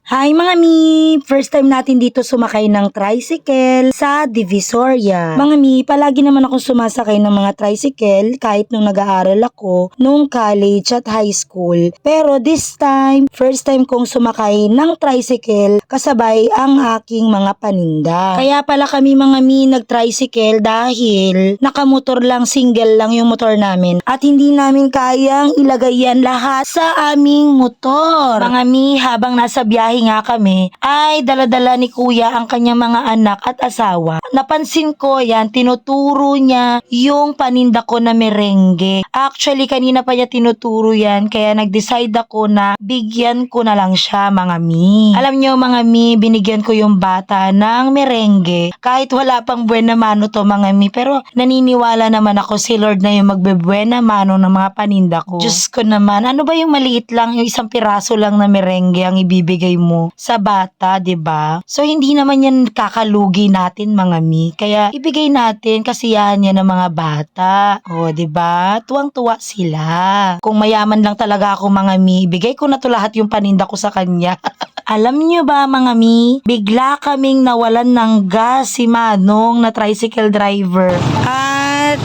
Hi mga mi! First time natin dito sumakay ng tricycle sa Divisoria. Mga mi, palagi naman akong sumasakay ng mga tricycle kahit nung nag-aaral ako, nung college at high school. Pero this time, first time kong sumakay ng tricycle kasabay ang aking mga paninda. Kaya pala kami mga mi nag-tricycle dahil nakamotor lang, single lang yung motor namin at hindi namin kayang ilagay yan lahat sa aming motor. Mga mi, habang nasa biyahe nga kami, ay daladala ni kuya ang kanyang mga anak at asawa. Napansin ko yan, tinuturo niya yung paninda ko na merengue. Actually, kanina pa niya tinuturo yan, kaya nag-decide ako na bigyan ko na lang siya mga mi. Alam niyo mga mi, binigyan ko yung bata ng merengue. Kahit wala pang buena mano to mga mi, pero naniniwala naman ako si Lord na yung magbe-buena mano ng mga paninda ko. Diyos ko naman, ano ba yung maliit lang, yung isang piraso lang na merengue ang ibibigay mo sa bata, 'di ba? So hindi naman yan kakalugi natin mga mi. Kaya ibigay natin kasiyahan yan ng mga bata. O, 'di ba? Tuwang-tuwa sila. Kung mayaman lang talaga ako mga mi, ibigay ko na to lahat yung paninda ko sa kanya. Alam nyo ba mga mi, bigla kaming nawalan ng gas si Manong na tricycle driver. At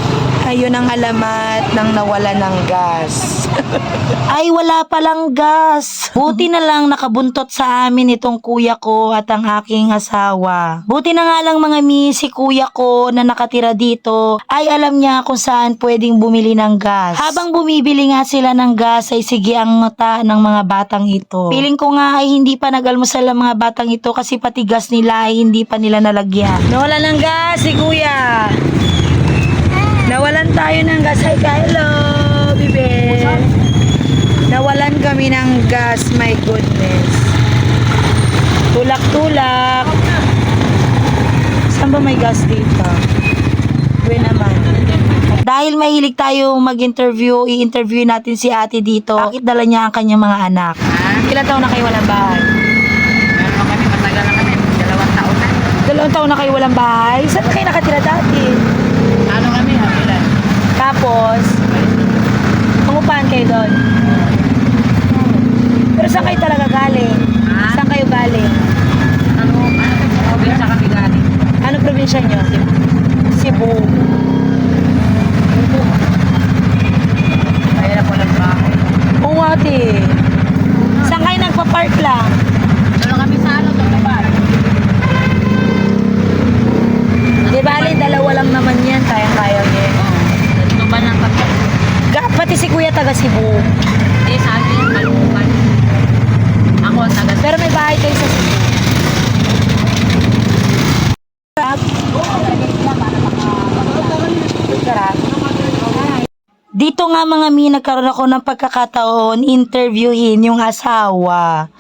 ayun ang alamat ng nawalan ng gas. Ay wala palang gas. Buti na lang nakabuntot sa amin itong kuya ko at ang aking asawa. Buti na nga lang mga mi, si kuya ko na nakatira dito ay alam niya kung saan pwedeng bumili ng gas. Habang bumibili nga sila ng gas ay sige ang mata ng mga batang ito. Feeling ko nga ay hindi pa nag-almusal ang mga batang ito kasi pati gas nila ay hindi pa nila nalagyan. Nawala ng gas si kuya. Nawalan tayo ng gas. Hi, hello, bibe. Nawalan kami ng gas, my goodness. Tulak-tulak. Saan ba may gas dito? Uwi naman. Dahil mahilig tayo mag-interview, i-interview natin si ate dito. Bakit dala niya ang kanyang mga anak? Ilan taon na kayo walang bahay? Meron kami, matagal na kami, 2 taon na. 2 taon na kayo walang bahay? Saan na kayo nakatira dati? Ano kami, Habilan. Tapos, pangupahan kayo doon? Pero saan kayo talaga galing? Ha? Saan kayo galing? Probinsya kami galing. Ano probinsya nyo? Cebu. Mahirap walang bahay. Oo ate. Saan kayo nagpa-park lang? Meron kami sa Tutuban. Di bali, 2 lang naman yan. Kaya-kaya niya. Tutuban ng kapit. Pati si kuya taga Cebu. Sa akin, Malupan. Ako ang taga. Pero may bahay kayo sa Cebu. Sarap. Dito nga mga mi, nagkaroon ako ng pagkakataon interviewin yung asawa